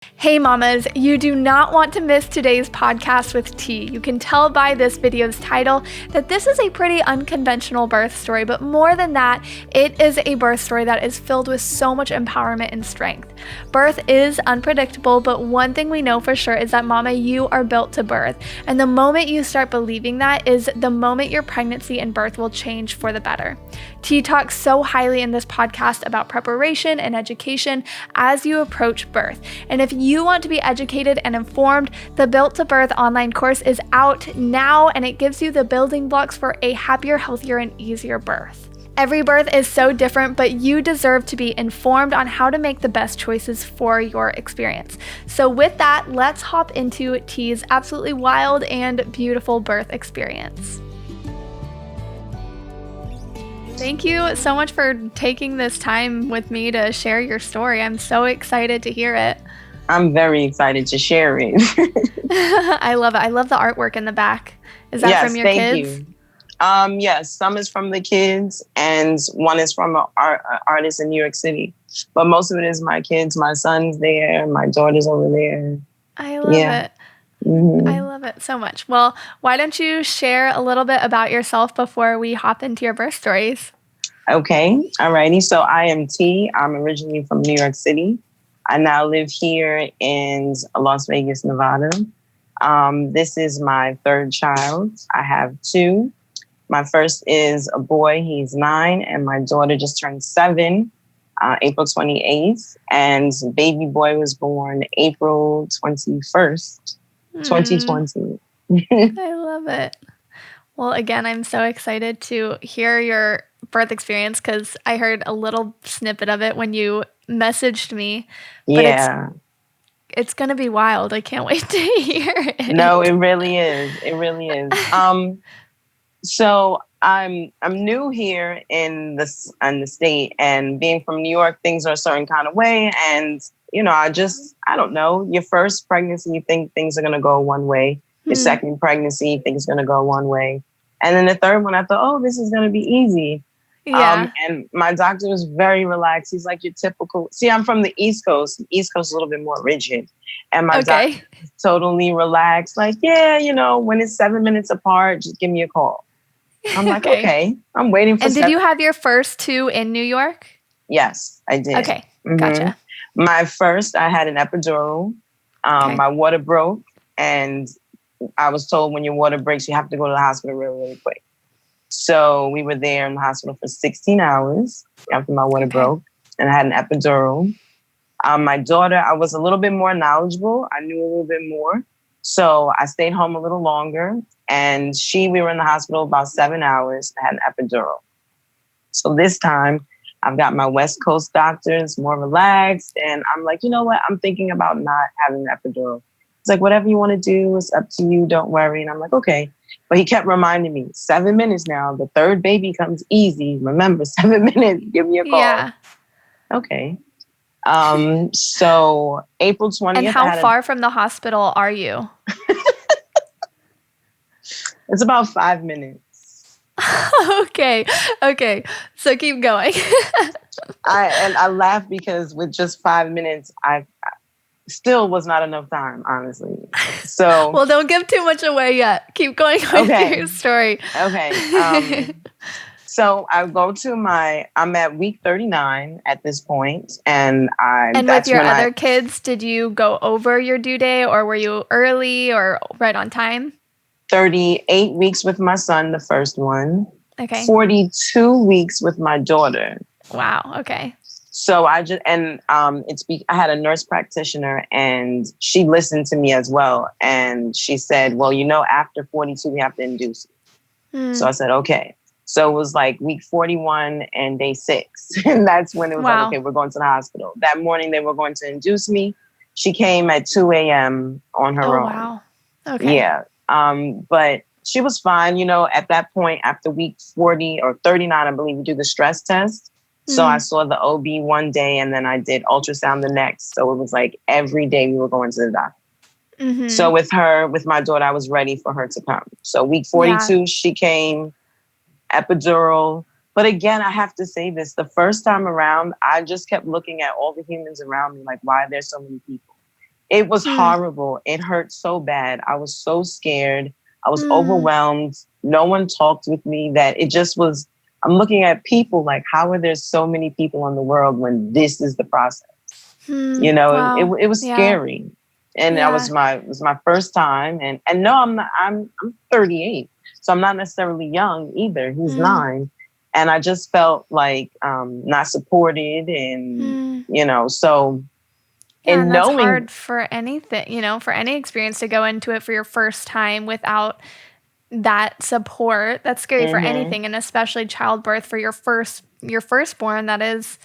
Hey mamas, you do not want to miss today's podcast with T. You can tell by this video's title that this is a pretty unconventional birth story, but more than that, it is a birth story that is filled with so much empowerment and strength. Birth is unpredictable, but one thing we know for sure is that mama, you are built to birth. And the moment you start believing that is the moment your pregnancy and birth will change for the better. T talks so highly in this podcast about preparation and education as you approach birth. And if you want to be educated and informed, the Built to Birth online course is out now, and it gives you the building blocks for a happier, healthier, and easier birth. Every birth is so different, but you deserve to be informed on how to make the best choices for your experience. So with that, let's hop into T's absolutely wild and beautiful birth experience. Thank you so much for taking this time with me to share your story. I'm so excited to hear it. I'm very excited to share it. I love it. I love the artwork in the back. Is that from your kids? Thank you. Yes, some is from the kids and one is from an artist in New York City. But most of it is my kids. My son's there. My daughter's over there. I love it. Mm-hmm. I love it so much. Well, why don't you share a little bit about yourself before we hop into your birth stories? Okay. Alrighty. So I am T. I'm originally from New York City. I now live here in Las Vegas, Nevada. This is my third child. I have two. My first is a boy. He's 9. And my daughter just turned 7, April 28th. And baby boy was born April 21st, 2020. I love it. Well, again, I'm so excited to hear your birth experience because I heard a little snippet of it when you messaged me. But it's going to be wild. I can't wait to hear it. No, it really is. It really is. So I'm new here in the state, and being from New York, things are a certain kind of way. And, I don't know, your first pregnancy, you think things are going to go one way. Your second pregnancy, things are going to go one way. And then the third one, I thought, oh, this is going to be easy. Yeah. And my doctor was very relaxed. He's like, your typical, see, I'm from the East Coast. The East Coast is a little bit more rigid. And my doctor is totally relaxed. Like, when it's 7 minutes apart, just give me a call. I'm like, okay, I'm waiting for. And did you have your first two in New York? Yes, I did. Okay. Gotcha. My first, I had an epidural. My water broke, and I was told when your water breaks, you have to go to the hospital really, really quick. So we were there in the hospital for 16 hours after my water broke, and I had an epidural. My daughter, I was a little bit more knowledgeable. I knew a little bit more. So I stayed home a little longer, and we were in the hospital about 7 hours. I had an epidural. So this time I've got my West Coast doctors, more relaxed. And I'm like, you know what? I'm thinking about not having an epidural. It's like, whatever you want to do is up to you. Don't worry. And I'm like, okay. But he kept reminding me, 7 minutes now. The third baby comes easy. Remember, 7 minutes. Give me a call. Yeah. Okay. So April 20th. And how far from the hospital are you? It's about 5 minutes. Okay. So keep going. I laugh because with just 5 minutes, I still was not enough time, honestly. So well, don't give too much away yet. Keep going with your story. Okay. So I go to I'm at week 39 at this point, and with your other kids, did you go over your due date, or were you early or right on time? 38 weeks with my son, the first one. Okay. 42 weeks with my daughter. Wow. Okay. So I had a nurse practitioner, and she listened to me as well. And she said, well, after 42, we have to induce you. So I said, okay. So it was like week 41 and day 6. And that's when it was like, okay, we're going to the hospital. That morning they were going to induce me. She came at 2 a.m. on her own. Wow. Okay. Yeah. But she was fine. At that point, after week 40 or 39, I believe, we do the stress test. So I saw the OB one day, and then I did ultrasound the next. So it was like every day we were going to the doctor. Mm-hmm. So with my daughter, I was ready for her to come. So week 42, she came, epidural. But again, I have to say this, the first time around, I just kept looking at all the humans around me, like, why are there so many people? It was horrible. It hurt so bad. I was so scared. I was overwhelmed. No one talked with me. That it just was, I'm looking at people like, how are there so many people in the world when this is the process? You know, Wow. it was Yeah. scary. And Yeah. it was my first time. And no, I'm not, I'm 38. So I'm not necessarily young either. He's 9. And I just felt like not supported. And, you know, so. Yeah, and that's knowing, hard for anything, you know, for any experience to go into it for your first time without that support. That's scary for anything, and especially childbirth for your firstborn. That is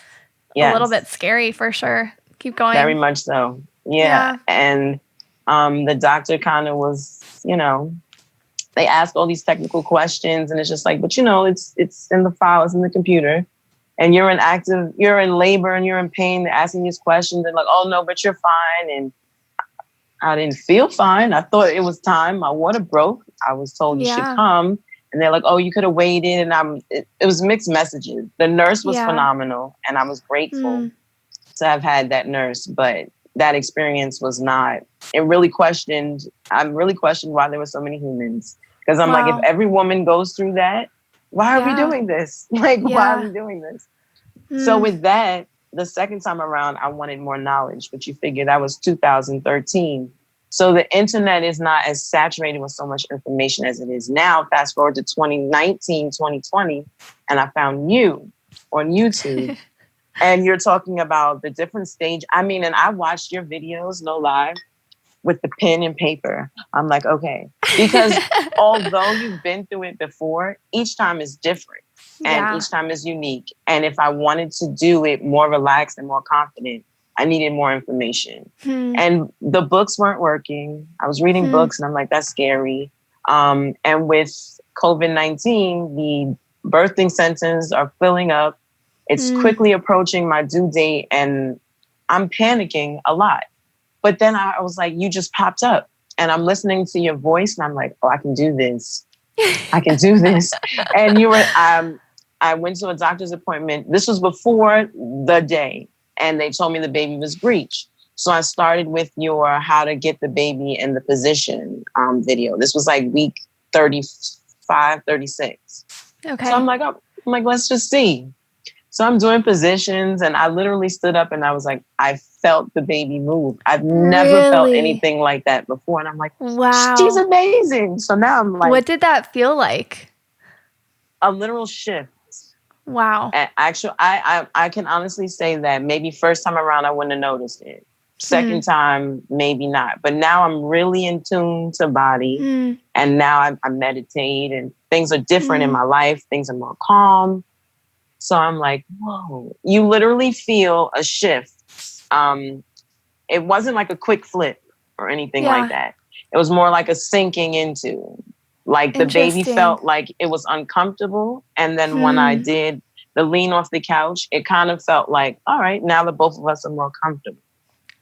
a little bit scary for sure. Keep going. Very much so. Yeah. And the doctor kind of was, you know, they ask all these technical questions, and it's just like, but you know, it's in the file, it's in the computer. And you're in labor and you're in pain. They're asking these questions and like, oh no, but you're fine. And I didn't feel fine. I thought it was time. My water broke. I was told you should come. And they're like, oh, you could have waited. And it was mixed messages. The nurse was phenomenal. And I was grateful to have had that nurse. But that experience was not, I really questioned why there were so many humans. Because I'm like, if every woman goes through that, why are we doing this? Like, why are we doing this? So with that, the second time around, I wanted more knowledge, but you figure that was 2013. So the internet is not as saturated with so much information as it is now. Fast forward to 2019, 2020, and I found you on YouTube. And you're talking about the different stage. I mean, and I watched your videos, no lie, with the pen and paper. I'm like, okay, because although you've been through it before, each time is different and each time is unique. And if I wanted to do it more relaxed and more confident, I needed more information. And the books weren't working. I was reading books and I'm like, that's scary. And with COVID-19, the birthing centers are filling up. It's quickly approaching my due date and I'm panicking a lot. But then I was like, you just popped up and I'm listening to your voice and I'm like, oh, I can do this. I can do this. And you were, I went to a doctor's appointment. This was before the day. And they told me the baby was breech. So I started with your how to get the baby in the position video. This was like week 35, 36. Okay. So I'm like, let's just see. So I'm doing positions and I literally stood up and I was like, I felt the baby move. I've never felt anything like that before. And I'm like, wow, she's amazing. So now I'm like, what did that feel like? A literal shift. Wow. And actually, I can honestly say that maybe first time around, I wouldn't have noticed it. Second time, maybe not. But now I'm really in tune to body. And now I meditate and things are different in my life. Things are more calm. So I'm like, whoa, you literally feel a shift. It wasn't like a quick flip or anything like that. It was more like a sinking into. Like the baby felt like it was uncomfortable. And then when I did the lean off the couch, it kind of felt like, all right, now that both of us are more comfortable.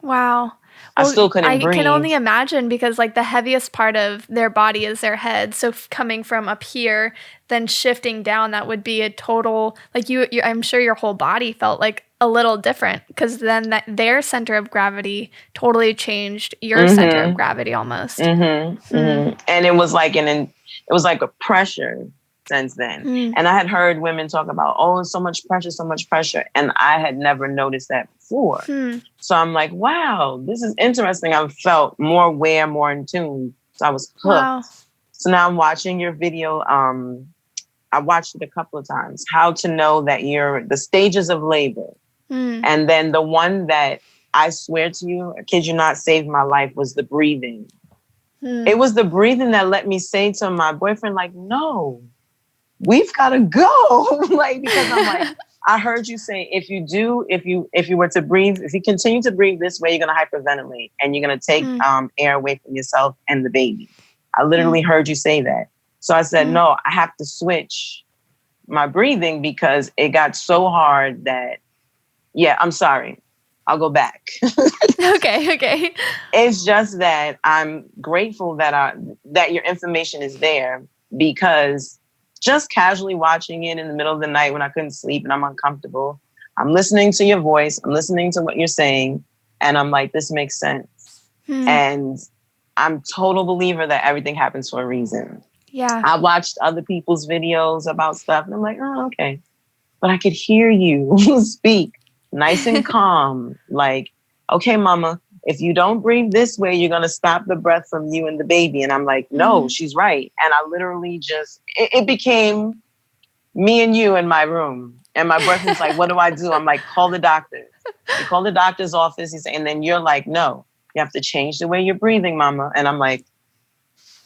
Wow. Well, I still couldn't breathe. I can only imagine because like the heaviest part of their body is their head. So coming from up here, then shifting down, that would be a total, like you I'm sure your whole body felt like a little different because then their center of gravity totally changed your center of gravity almost. And it was like it was like a pressure since then. And I had heard women talk about, oh, so much pressure. And I had never noticed that before. So I'm like, wow, this is interesting. I felt more aware, more in tune. So I was hooked. Wow. So now I'm watching your video. I watched it a couple of times. How to know that the stages of labor. And then the one that I swear to you, I kid you not, saved my life was the breathing. It was the breathing that let me say to my boyfriend, like, no, we've got to go. Like, because I'm like, I heard you say, if you were to breathe, if you continue to breathe this way, you're going to hyperventilate and you're going to take air away from yourself and the baby. I literally heard you say that. So I said, no, I have to switch my breathing because it got so hard that, I'm sorry. I'll go back. Okay. It's just that I'm grateful that your information is there because just casually watching it in the middle of the night when I couldn't sleep and I'm uncomfortable, I'm listening to your voice. I'm listening to what you're saying. And I'm like, this makes sense. And I'm total believer that everything happens for a reason. Yeah. I watched other people's videos about stuff and I'm like, oh, okay. But I could hear you speak nice and calm. Like, okay, mama, if you don't breathe this way, you're going to stop the breath from you and the baby. And I'm like, no, she's right. And I literally just, it became me and you in my room. And my boyfriend's like, what do I do? I'm like, call the doctor. You call the doctor's office. And then you're like, no, you have to change the way you're breathing, mama. And I'm like,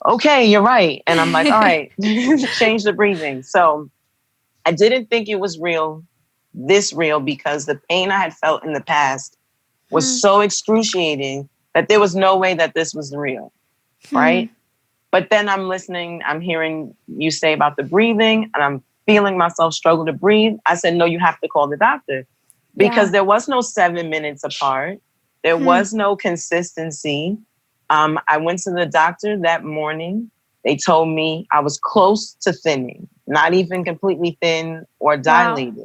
okay, you're right. And I'm like, all right, change the breathing. So I didn't think it was this real, because the pain I had felt in the past was so excruciating that there was no way that this was real, right? But then I'm listening, I'm hearing you say about the breathing, and I'm feeling myself struggle to breathe. I said, no, you have to call the doctor, because there was no 7 minutes apart. There was no consistency. I went to the doctor that morning. They told me I was close to thinning, not even completely thin or dilated.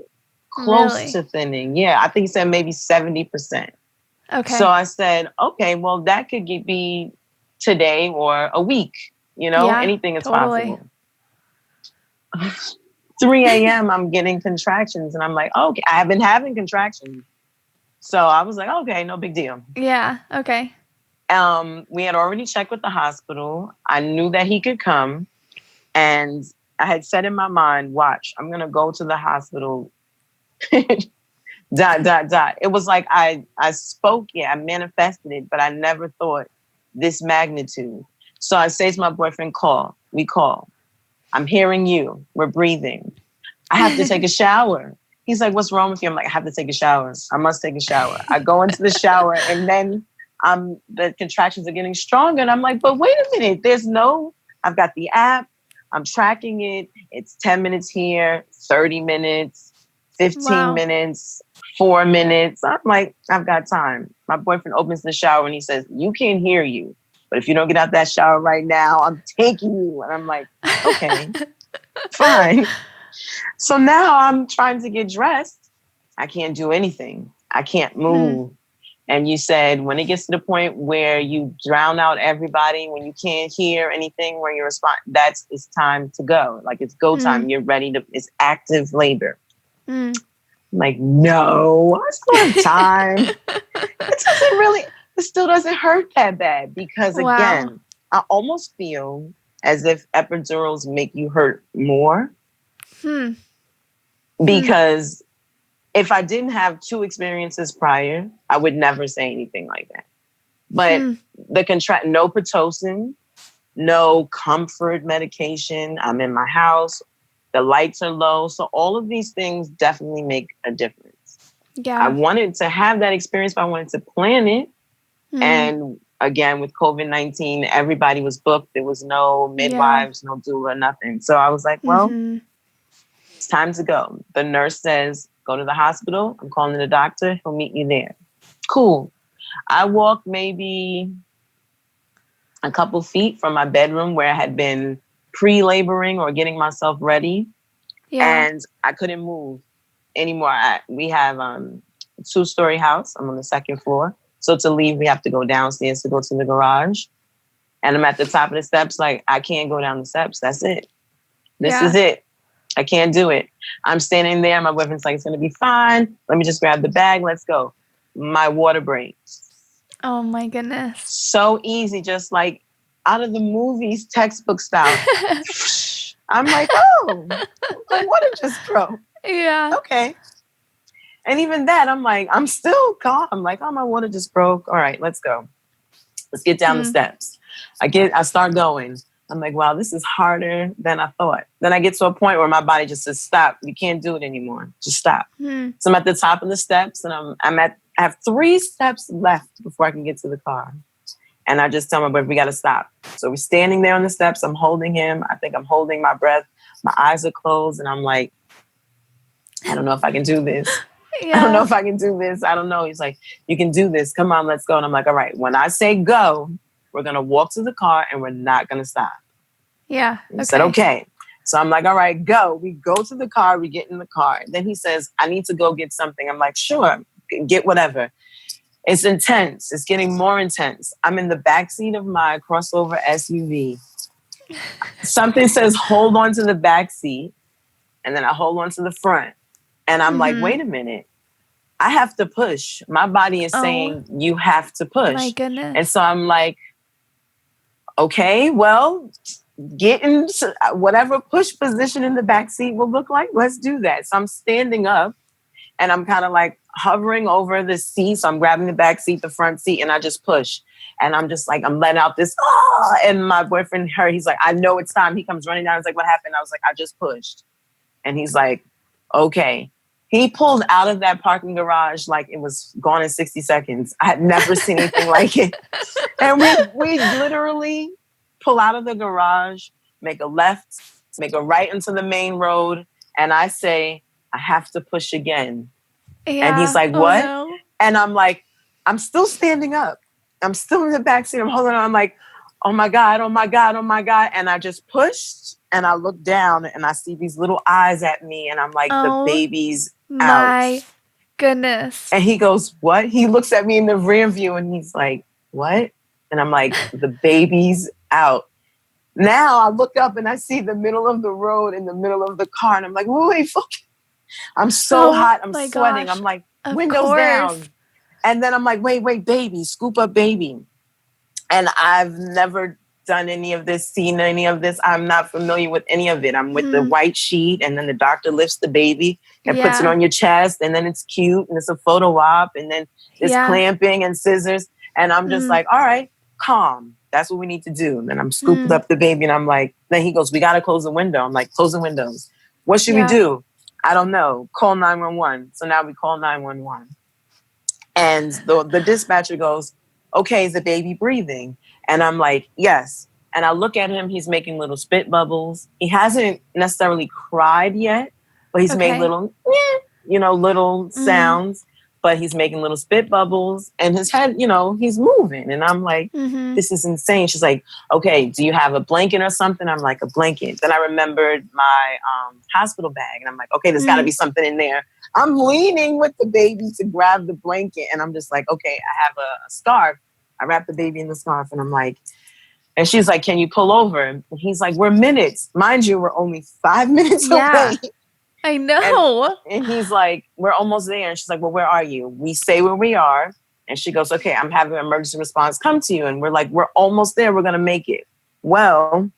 Wow. Close to thinning. Yeah, I think he said maybe 70%. Okay. So I said, okay, well, that could be today or a week. Anything is possible. 3 a.m., I'm getting contractions. And I'm like, okay, I have been having contractions. So I was like, okay, no big deal. Yeah, okay. We had already checked with the hospital. I knew that he could come. And I had said in my mind, watch, I'm going to go to the hospital. ... It was like I spoke, I manifested it, but I never thought this magnitude. So I say to my boyfriend, call. We call. I'm hearing you. We're breathing. I have to take a shower. He's like, what's wrong with you? I'm like, I have to take a shower. I must take a shower. I go into the shower, and then the contractions are getting stronger. And I'm like, but wait a minute. I've got the app. I'm tracking it. It's 10 minutes here, 30 minutes, 15 minutes, 4 minutes. I'm like, I've got time. My boyfriend opens the shower and he says, you can't hear you. But if you don't get out that shower right now, I'm taking you. And I'm like, okay, fine. So now I'm trying to get dressed. I can't do anything. I can't move. And you said, when it gets to the point where you drown out everybody, when you can't hear anything, where you respond, it's time to go. Like, it's go time. You're ready it's active labor. I'm like, no, I still have time. It still doesn't hurt that bad, because again, I almost feel as if epidurals make you hurt more. Because if I didn't have 2 experiences prior, I would never say anything like that. But no Pitocin, no comfort medication. I'm in my house. The lights are low. So all of these things definitely make a difference. Yeah. I wanted to have that experience, but I wanted to plan it. And again, with COVID-19, everybody was booked. There was no midwives, no doula, nothing. So I was like, well, it's time to go. The nurse says, go to the hospital. I'm calling the doctor. He'll meet you there. Cool. I walked maybe a couple feet from my bedroom where I had been pre-laboring or getting myself ready. Yeah. And I couldn't move anymore. We have a 2-story house. I'm on the 2nd floor. So to leave, we have to go downstairs to go to the garage. And I'm at the top of the steps, like, I can't go down the steps. That's it. This is it. I can't do it. I'm standing there. My boyfriend's like, it's going to be fine. Let me just grab the bag. Let's go. My water breaks. Oh, my goodness. So easy. Just like out of the movies, textbook style. I'm like, oh, my water just broke. Yeah. Okay. And even that, I'm like, I'm still calm. I'm like, oh, my water just broke. All right, let's go. Let's get down the steps. I start going. I'm like, wow, this is harder than I thought. Then I get to a point where my body just says, stop. You can't do it anymore. Just stop. So I'm at the top of the steps, and I have 3 steps left before I can get to the car. And I just tell my boyfriend, we got to stop. So we're standing there on the steps. I'm holding him. I think I'm holding my breath. My eyes are closed. And I'm like, I don't know if I can do this. I don't know if I can do this. I don't know. He's like, you can do this. Come on, let's go. And I'm like, all right, when I say go, we're going to walk to the car and we're not going to stop. Yeah. He said, okay. So I'm like, all right, go. We go to the car. We get in the car. Then he says, I need to go get something. I'm like, sure, get whatever. It's intense. It's getting more intense. I'm in the backseat of my crossover SUV. Something says, hold on to the backseat. And then I hold on to the front. And I'm like, wait a minute. I have to push. My body is saying, you have to push. My goodness. And so I'm like, okay, well, get in whatever push position in the backseat will look like. Let's do that. So I'm standing up and I'm kind of like hovering over the seat. So I'm grabbing the back seat, the front seat, and I just push. And I'm just like, I'm letting out this, and my boyfriend, he's like, I know it's time. He comes running down. He's like, what happened? I was like, I just pushed. And he's like, okay. He pulled out of that parking garage like it was gone in 60 seconds. I had never seen anything like it. And we literally pull out of the garage, make a left, make a right into the main road. And I say, I have to push again. Yeah. And he's like, what? Oh, no. And I'm like, I'm still standing up. I'm still in the backseat. I'm holding on. I'm like, oh my God, oh my God, oh my God. And I just pushed and I look down and I see these little eyes at me. And I'm like, the baby's out. My goodness. And he goes, what? He looks at me in the rear view and he's like, what? And I'm like, the baby's out. Now I look up and I see the middle of the road in the middle of the car. And I'm like, wait, fuck. I'm so hot. I'm sweating. Gosh. I'm like, windows down. And then I'm like, wait, baby, scoop up baby. And I've never done any of this, seen any of this. I'm not familiar with any of it. I'm with the white sheet and then the doctor lifts the baby and puts it on your chest. And then it's cute and it's a photo op. And then there's clamping and scissors. And I'm just like, all right, calm. That's what we need to do. And then I'm scooped up the baby and I'm like, then he goes, we got to close the window. I'm like, close the windows. What should we do? I don't know. Call 911. So now we call 911. And the dispatcher goes, okay, is the baby breathing? And I'm like, yes. And I look at him. He's making little spit bubbles. He hasn't necessarily cried yet, but he's made little, little sounds. But he's making little spit bubbles and his head, he's moving. And I'm like, this is insane. She's like, okay, do you have a blanket or something? I'm like, a blanket. Then I remembered my hospital bag. And I'm like, okay, there's got to be something in there. I'm leaning with the baby to grab the blanket. And I'm just like, okay, I have a scarf. I wrap the baby in the scarf. And I'm like, and she's like, can you pull over? And he's like, we're minutes. Mind you, we're only 5 minutes away. I know. And he's like, we're almost there. And she's like, well, where are you? We say where we are. And she goes, okay, I'm having an emergency response come to you. And we're like, we're almost there. We're going to make it. Well,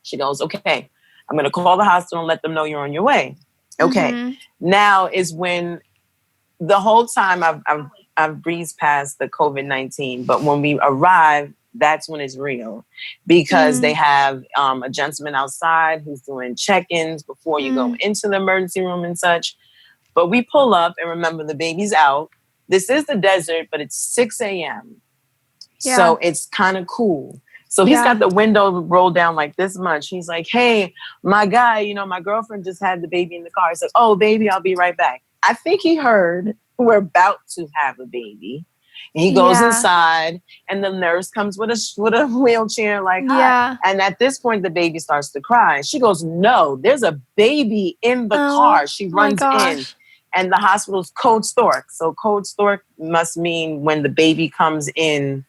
she goes, okay, I'm going to call the hospital and let them know you're on your way. Okay. Now is when the whole time I've breezed past the COVID-19. But when we arrive, that's when it's real because they have a gentleman outside who's doing check-ins before you go into the emergency room and such. But we pull up and remember the baby's out. This is the desert, but it's 6 a.m. Yeah. So it's kind of cool. So he's got the window rolled down like this much. He's like, hey, my guy, my girlfriend just had the baby in the car. He's like, oh, baby, I'll be right back. I think he heard we're about to have a baby. And he goes inside and the nurse comes with a wheelchair like, hi. And at this point, the baby starts to cry. She goes, no, there's a baby in the car. She runs in and the hospital's code stork. So code stork must mean when the baby comes in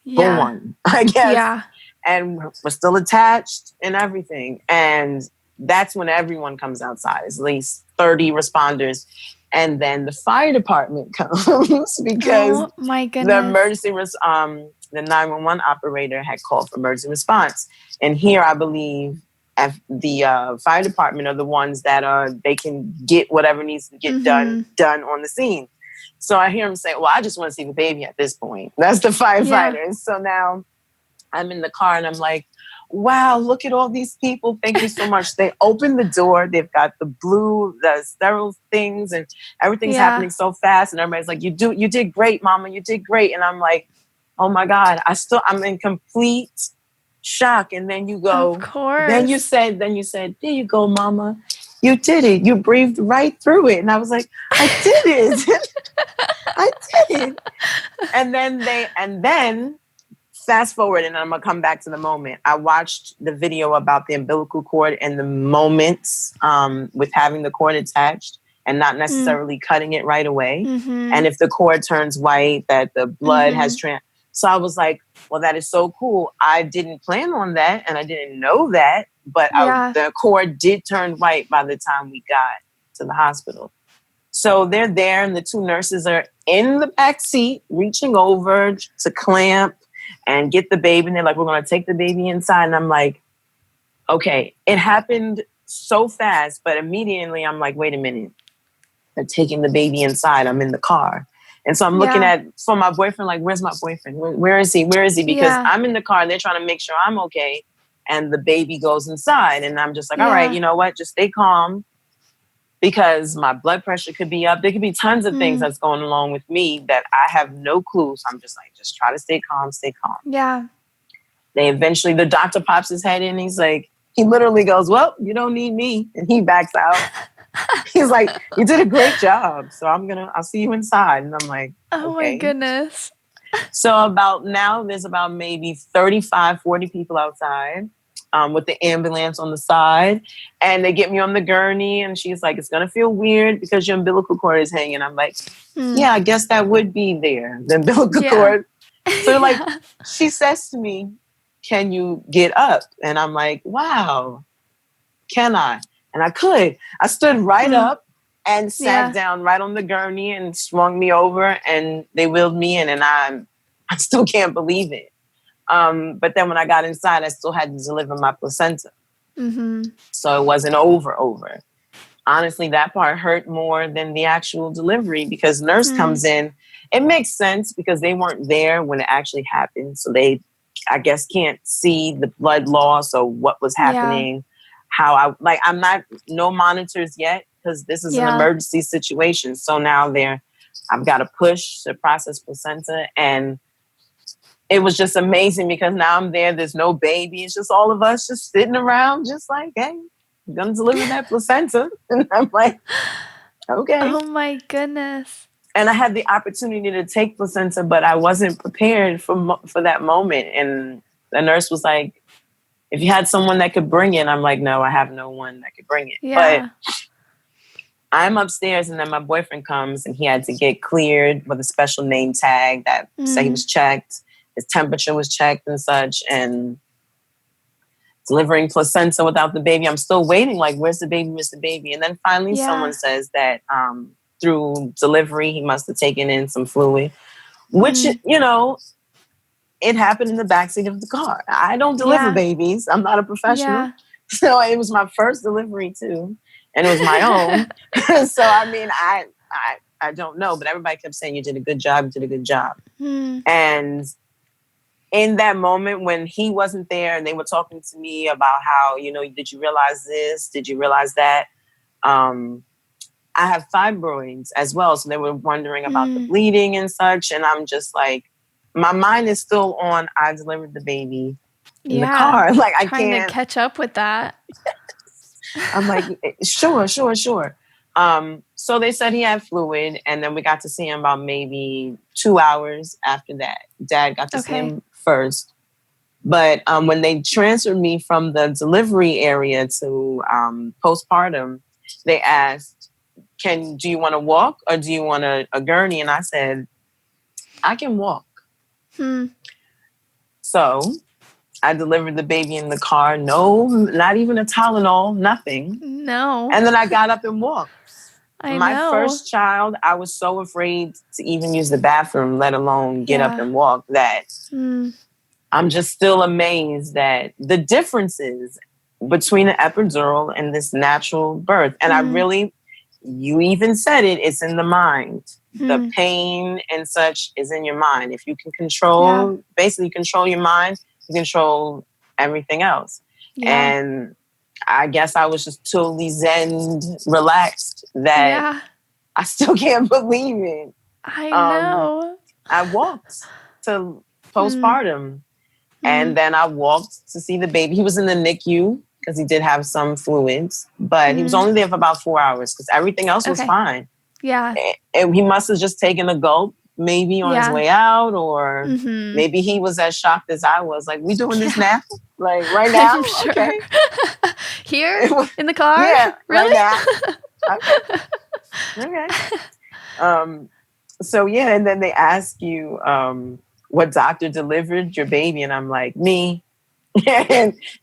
born, I guess. Yeah. And we're still attached and everything. And that's when everyone comes outside, at least 30 responders. And then the fire department comes because the emergency the 911 operator had called for emergency response. And here, I believe the fire department are the ones that they can get whatever needs to get done on the scene. So I hear him say, well, I just want to see the baby at this point. That's the firefighter. And so now I'm in the car and I'm like, wow, look at all these people. Thank you so much. They opened the door. They've got the sterile things and everything's happening so fast. And everybody's like, you did great, mama. You did great. And I'm like, oh my God, I'm in complete shock. And then you go, of course. Then you said, there you go, mama. You did it. You breathed right through it. And I was like, I did it. I did it. And then fast forward, and I'm going to come back to the moment. I watched the video about the umbilical cord and the moments with having the cord attached. and not necessarily cutting it right away. Mm-hmm. And if the cord turns white, that the blood has so I was like, well, that is so cool. I didn't plan on that and I didn't know that, but the cord did turn white by the time we got to the hospital. So they're there and the two nurses are in the back seat reaching over to clamp and get the baby. And they're like, we're going to take the baby inside. And I'm like, okay, it happened so fast, but immediately I'm like, wait a minute. They're taking the baby inside. I'm in the car. And so I'm looking for my boyfriend, like, where's my boyfriend? Where is he? Where is he? Because I'm in the car and they're trying to make sure I'm okay. And the baby goes inside. And I'm just like, all right, you know what? Just stay calm because my blood pressure could be up. There could be tons of things that's going along with me that I have no clue. So I'm just like, just try to stay calm, stay calm. Yeah. They eventually, the doctor pops his head in and he's like, he literally goes, well, you don't need me. And he backs out. He's like, you did a great job. So I'll see you inside. And I'm like, oh okay. My goodness. So there's about maybe 35, 40 people outside with the ambulance on the side. And they get me on the gurney and she's like, it's going to feel weird because your umbilical cord is hanging. I'm like, yeah, I guess that would be there. The umbilical cord. So like, she says to me, can you get up? And I'm like, wow, can I? And I could. I stood right up and sat down right on the gurney and swung me over and they wheeled me in and I still can't believe it. But then when I got inside, I still had to deliver my placenta. So it wasn't over. Honestly, that part hurt more than the actual delivery because nurse comes in. It makes sense because they weren't there when it actually happened. So they, I guess, can't see the blood loss or what was happening. I'm not, no monitors yet because this is an emergency situation. So now I've got to push the process placenta. And it was just amazing because now I'm there. There's no baby. It's just all of us just sitting around just like, hey, I'm going to deliver that placenta. And I'm like, okay. Oh my goodness. And I had the opportunity to take placenta, but I wasn't prepared for that moment. And the nurse was like, if you had someone that could bring it, I'm like, no, I have no one that could bring it. Yeah. But I'm upstairs and then my boyfriend comes and he had to get cleared with a special name tag that said he was checked. His temperature was checked and such. And delivering placenta without the baby, I'm still waiting. Like, where's the baby? Where's the baby? And then finally someone says that through delivery, he must have taken in some fluid, which, it happened in the backseat of the car. I don't deliver babies. I'm not a professional. Yeah. So it was my first delivery too. And it was my own. So, I mean, I don't know, but everybody kept saying, you did a good job. You did a good job. And in that moment when he wasn't there and they were talking to me about how, did you realize this? Did you realize that? I have fibroids as well. So they were wondering about the bleeding and such. And I'm just like, my mind is still on, I delivered the baby in the car. Like, I trying can't to catch up with that. I'm like, sure. So they said he had fluid and then we got to see him about maybe 2 hours after that. Dad got to see him first. But when they transferred me from the delivery area to postpartum, they asked, do you want to walk or do you want a gurney? And I said, I can walk. So I delivered the baby in the car. No, not even a Tylenol, nothing. No. And then I got up and walked. My first child, I was so afraid to even use the bathroom, let alone get up and walk, that I'm just still amazed that the differences between an epidural and this natural birth. And you even said it's in the mind. The pain and such is in your mind. If you can basically control your mind, you control everything else. Yeah. And I guess I was just totally zen, relaxed that I still can't believe it. I know. I walked to postpartum and then I walked to see the baby. He was in the NICU because he did have some fluids, but he was only there for about 4 hours because everything else was fine. Yeah. And he must have just taken a gulp maybe on his way out, or maybe he was as shocked as I was. Like, we doing this now? Like, right now? I'm sure. Okay. Here? In the car? Yeah. Really? Right now. Okay. Okay. So yeah, and then they ask you what doctor delivered your baby, and I'm like, me.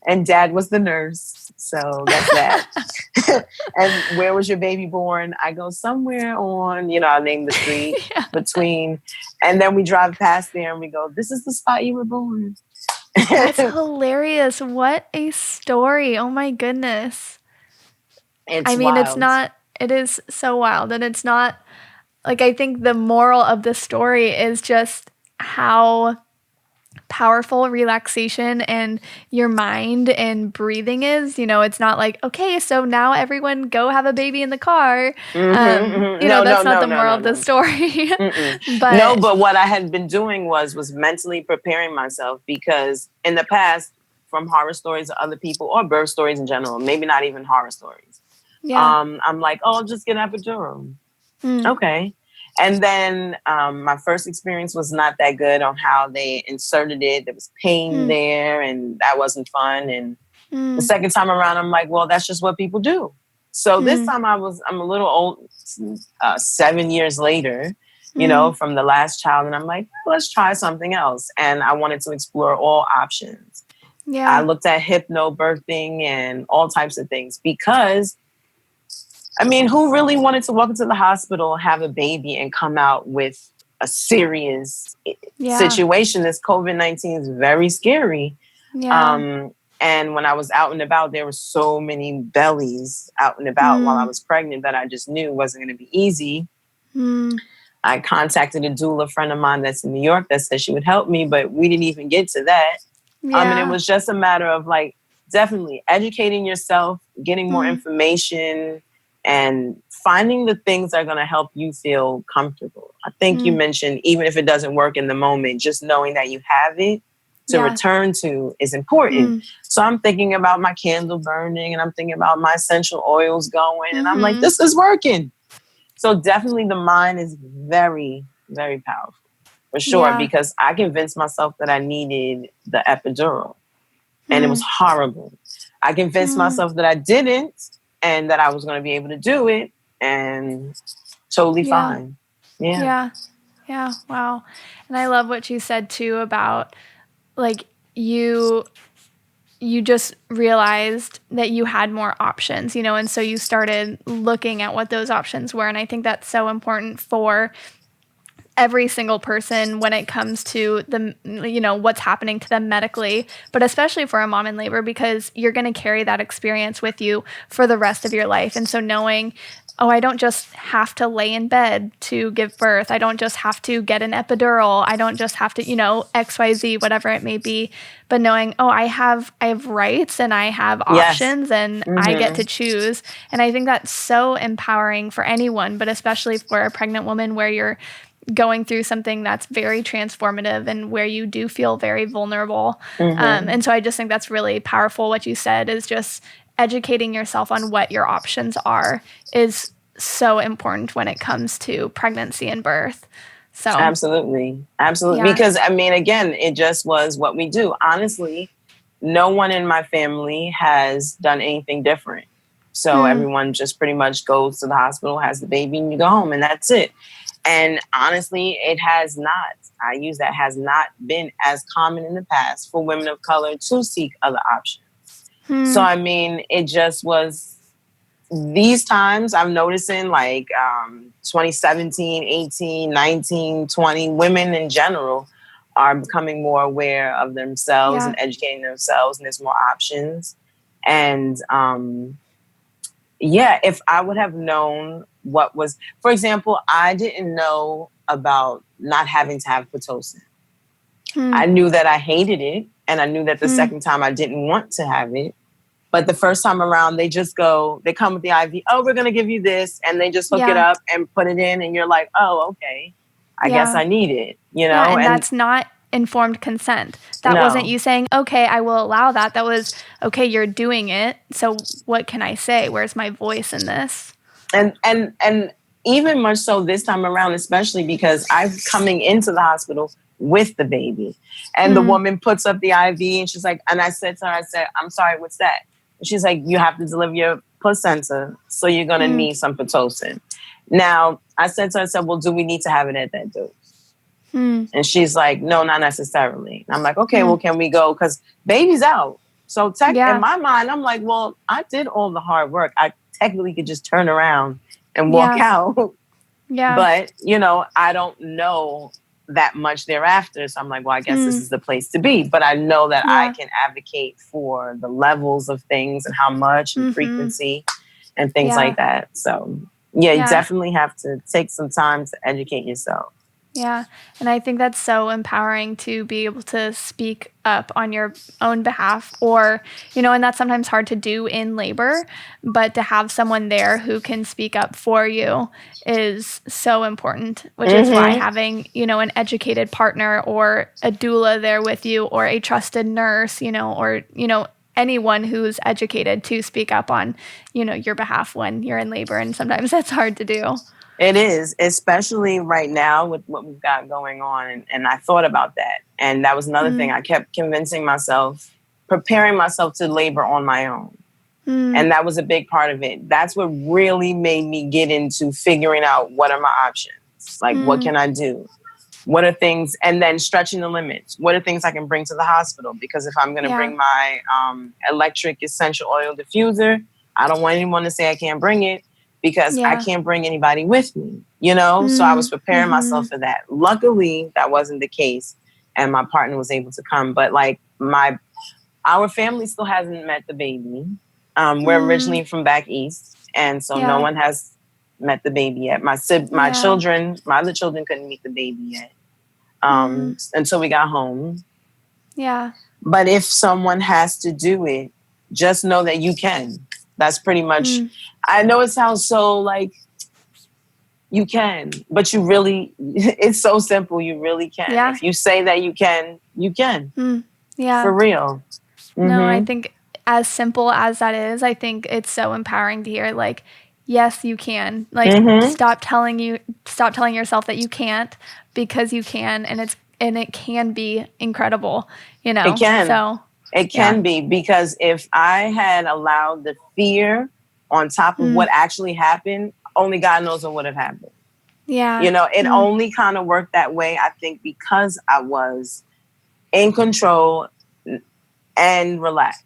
and dad was the nurse. So that's that. And where was your baby born? I go somewhere on, I'll name the street Yeah. between. And then we drive past there and we go, this is the spot you were born. That's hilarious. What a story. Oh my goodness. It's It's wild. it is so wild. And it's not, like, I think the moral of the story is just how powerful relaxation and your mind and breathing is. It's not like, okay, so now everyone go have a baby in the car. No, that's not no, the no, moral no, of the no. story. No, but what I had been doing was mentally preparing myself, because in the past, from horror stories of other people or birth stories in general, maybe not even horror stories, I'm like, oh, just get an epidural. Okay. And then my first experience was not that good on how they inserted it. There was pain there, and that wasn't fun. And the second time around, I'm like, well, that's just what people do. So this time I'm a little old, 7 years later, from the last child. And I'm like, let's try something else. And I wanted to explore all options. Yeah. I looked at hypnobirthing and all types of things, because who really wanted to walk into the hospital, have a baby, and come out with a serious situation? This COVID-19 is very scary. Yeah. And when I was out and about, there were so many bellies out and about while I was pregnant that I just knew it wasn't going to be easy. I contacted a doula friend of mine that's in New York that said she would help me, but we didn't even get to that. And it was just a matter of definitely educating yourself, getting more information, and finding the things that are going to help you feel comfortable. I think you mentioned, even if it doesn't work in the moment, just knowing that you have it to return to is important. So I'm thinking about my candle burning, and I'm thinking about my essential oils going, and I'm like, this is working. So definitely the mind is very, very powerful, for sure, because I convinced myself that I needed the epidural, and it was horrible. I convinced myself that I didn't, and that I was going to be able to do it, and totally fine. Yeah. Wow. And I love what you said too about, like, you just realized that you had more options, and so you started looking at what those options were. And I think that's so important for every single person when it comes to what's happening to them medically, but especially for a mom in labor, because you're going to carry that experience with you for the rest of your life. And so knowing, oh, I don't just have to lay in bed to give birth. I don't just have to get an epidural. I don't just have to, XYZ, whatever it may be. But knowing, oh, I have rights, and I have options, and I get to choose. And I think that's so empowering for anyone, but especially for a pregnant woman where you're going through something that's very transformative and where you do feel very vulnerable. And so I just think that's really powerful. What you said is just educating yourself on what your options are is so important when it comes to pregnancy and birth. So absolutely. Because again, it just was what we do. Honestly, no one in my family has done anything different. So everyone just pretty much goes to the hospital, has the baby, and you go home, and that's it. And honestly, it has not been as common in the past for women of color to seek other options. So, it just was these times I'm noticing, 2017, 18, 19, 20, women in general are becoming more aware of themselves and educating themselves, and there's more options. And if I would have known what was, for example, I didn't know about not having to have Pitocin. I knew that I hated it, and I knew that the second time I didn't want to have it. But the first time around, they come with the IV. Oh, we're going to give you this. And they just hook it up and put it in. And you're like, oh, okay. I guess I need it, Yeah, and that's not informed consent. That wasn't you saying, okay, I will allow that. That was, okay, you're doing it. So what can I say? Where's my voice in this? And even much so this time around, especially because I'm coming into the hospital with the baby. And the woman puts up the IV, and she's like, and I said to her, I'm sorry, what's that? And she's like, you have to deliver your placenta, so you're going to need some Pitocin. Now, I said to her, I said, well, do we need to have it at that dose? And she's like, no, not necessarily. And I'm like, okay, well, can we go? Because baby's out. So in my mind, I'm like, well, I did all the hard work. I technically could just turn around and walk out. But, I don't know that much thereafter. So I'm like, well, I guess this is the place to be. But I know that I can advocate for the levels of things and how much and frequency and things like that. So, you definitely have to take some time to educate yourself. Yeah. And I think that's so empowering to be able to speak up on your own behalf and that's sometimes hard to do in labor, but to have someone there who can speak up for you is so important, which is why having, an educated partner or a doula there with you or a trusted nurse, or anyone who's educated to speak up on, your behalf when you're in labor. And sometimes that's hard to do. It is, especially right now with what we've got going on. And I thought about that. And that was another thing. I kept convincing myself, preparing myself to labor on my own. And that was a big part of it. That's what really made me get into figuring out what are my options. Like, what can I do? What are things? And then stretching the limits. What are things I can bring to the hospital? Because if I'm going to bring my electric essential oil diffuser, I don't want anyone to say I can't bring it. Because I can't bring anybody with me, So I was preparing myself for that. Luckily, that wasn't the case. And my partner was able to come. But our family still hasn't met the baby. We're originally from back east. And so no one has met the baby yet. My other children couldn't meet the baby yet until we got home. Yeah. But if someone has to do it, just know that you can. That's pretty much, I know it sounds so like you can, but you really, it's so simple. You really can. Yeah. If you say that you can, you can. Yeah. For real. No, I think as simple as that is, I think it's so empowering to hear like, yes, you can. Like stop telling yourself that you can't, because you can, and it can be incredible, It can. So it can be, because if I had allowed the fear on top of what actually happened, only God knows what would have happened. Yeah. It only kind of worked that way, I think, because I was in control and relaxed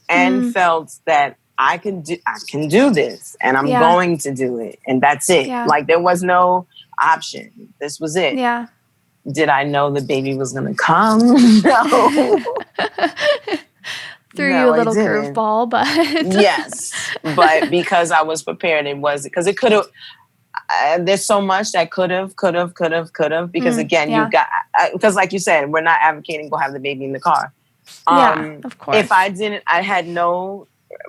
and felt that I can do this, and I'm going to do it. And that's it. Yeah. Like, there was no option. This was it. Yeah. Did I know the baby was going to come? No. Threw you a little curveball, but yes, but because I was prepared, because it could have. There's so much that could have. Because again, you got, because like you said, we're not advocating go have the baby in the car. Of course. If I didn't, I had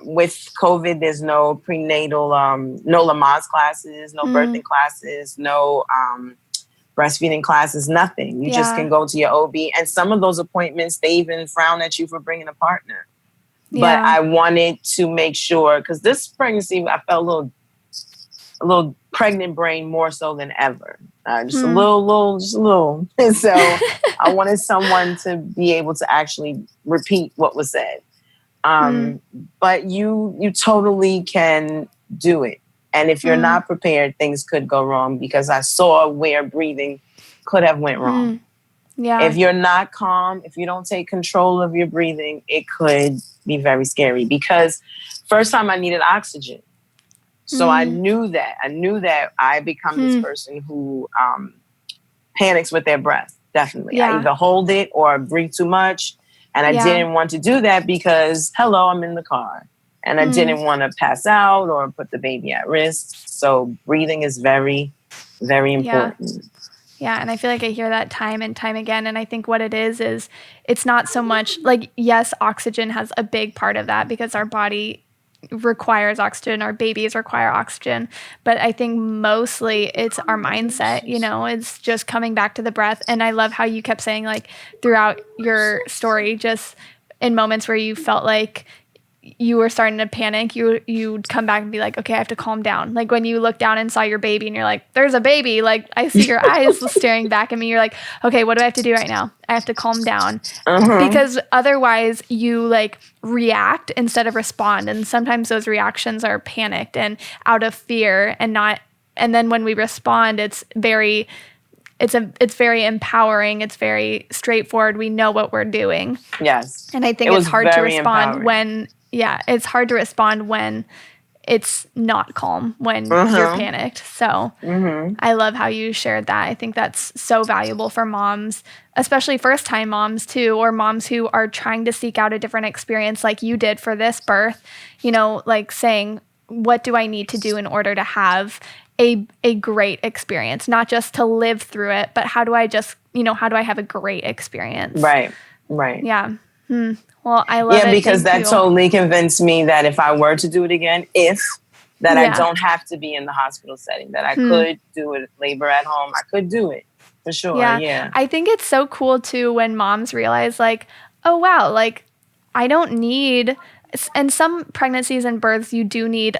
with COVID, there's no prenatal, no Lamaze classes, no birthing classes, no breastfeeding classes, nothing. You just can go to your OB. And some of those appointments, they even frown at you for bringing a partner. Yeah. But I wanted to make sure, because this pregnancy, I felt a little pregnant brain more so than ever. Just a little. And so I wanted someone to be able to actually repeat what was said. But you totally can do it. And if you're not prepared, things could go wrong, because I saw where breathing could have went wrong. Yeah. If you're not calm, if you don't take control of your breathing, it could be very scary, because first time I needed oxygen. So I knew that. I become this person who panics with their breath. Definitely. Yeah. I either hold it or breathe too much. And I didn't want to do that because, I'm in the car. And I didn't want to pass out or put the baby at risk. So breathing is very, very important. Yeah, and I feel like I hear that time and time again. And I think what it is it's not so much like, yes, oxygen has a big part of that, because our body requires oxygen, our babies require oxygen. But I think mostly it's our mindset, it's just coming back to the breath. And I love how you kept saying, like, throughout your story, just in moments where you felt like you were starting to panic, you'd come back and be like, okay, I have to calm down. Like when you look down and saw your baby and you're like, there's a baby. Like I see your eyes staring back at me. You're like, okay, what do I have to do right now? I have to calm down. Because otherwise you like react instead of respond. And sometimes those reactions are panicked and out of fear and not and then when we respond, it's very empowering. It's very straightforward. We know what we're doing. Yes. And I think it's hard to respond it's hard to respond when it's not calm, when you're panicked. So I love how you shared that. I think that's so valuable for moms, especially first-time moms too, or moms who are trying to seek out a different experience like you did for this birth, like saying, what do I need to do in order to have a great experience, not just to live through it, but how do I have a great experience? Right. Yeah. Well, I love it. Yeah, because that totally convinced me that if I were to do it again, I don't have to be in the hospital setting, that I could do it, labor at home. I could do it for sure. Yeah. I think it's so cool too when moms realize like, oh wow, like I don't need, and some pregnancies and births, you do need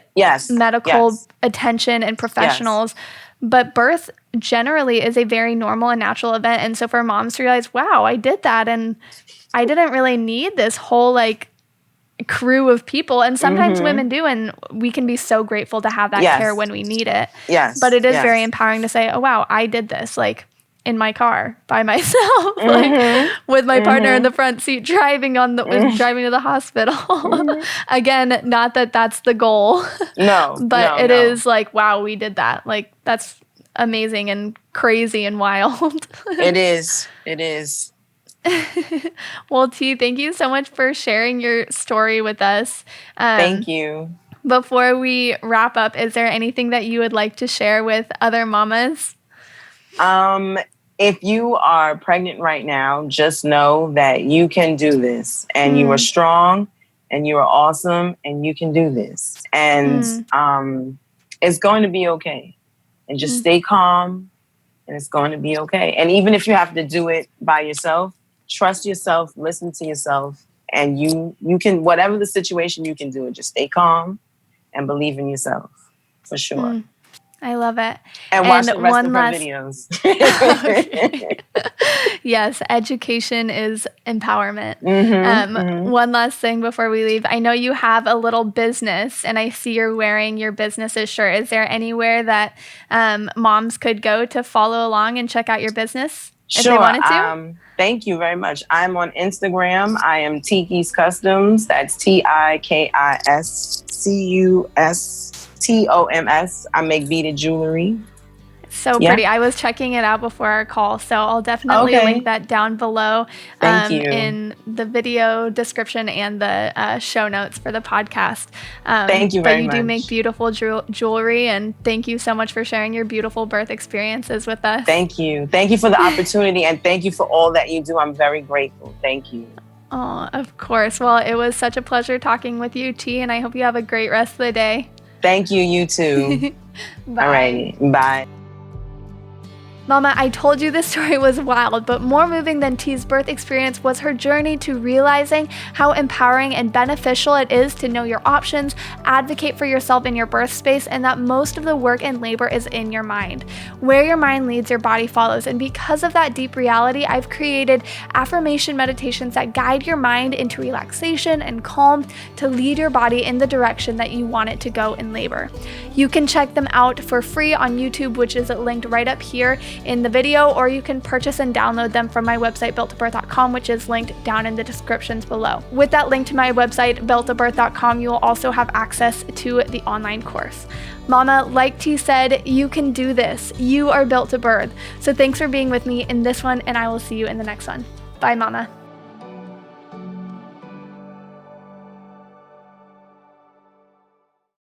medical attention and professionals, but birth generally is a very normal and natural event. And so for moms to realize, wow, I did that and I didn't really need this whole like crew of people. And sometimes women do, and we can be so grateful to have that care when we need it. Yes. But it is very empowering to say, oh wow, I did this like in my car by myself, like with my partner in the front seat driving to the hospital. Again, not that that's the goal. No. But it is like, wow, we did that. Like that's amazing and crazy and wild. It is. Well, T, thank you so much for sharing your story with us. Thank you. Before we wrap up, is there anything that you would like to share with other mamas? If you are pregnant right now, just know that you can do this, and you are strong, and you are awesome, and you can do this. And it's going to be okay. And just stay calm, and it's going to be okay. And even if you have to do it by yourself, trust yourself, listen to yourself, and you can, whatever the situation, you can do it. Just stay calm and believe in yourself, for sure. I love it. And watch the rest of her videos. Yes, education is empowerment. One last thing before we leave. I know you have a little business, and I see you're wearing your business's shirt. Is there anywhere that moms could go to follow along and check out your business if they wanted to? Thank you very much. I'm on Instagram. I am Tiki's Customs. That's TIKISCUSTOMS. I make beaded jewelry. So pretty. I was checking it out before our call, so I'll definitely link that down below in the video description and the show notes for the podcast. Thank you very much. But you do make beautiful jewelry, and thank you so much for sharing your beautiful birth experiences with us. Thank you. Thank you for the opportunity, and thank you for all that you do. I'm very grateful. Thank you. Oh, of course. Well, it was such a pleasure talking with you, T, and I hope you have a great rest of the day. Thank you. You too. Bye. All righty. Bye. Mama, I told you this story was wild, but more moving than T's birth experience was her journey to realizing how empowering and beneficial it is to know your options, advocate for yourself in your birth space, and that most of the work in labor is in your mind. Where your mind leads, your body follows. And because of that deep reality, I've created affirmation meditations that guide your mind into relaxation and calm to lead your body in the direction that you want it to go in labor. You can check them out for free on YouTube, which is linked right up here in the video, or you can purchase and download them from my website, builttobirth.com, which is linked down in the descriptions below. With that link to my website, builttobirth.com, you will also have access to the online course. Mama, like T said, you can do this. You are built to birth. So thanks for being with me in this one, and I will see you in the next one. Bye, Mama.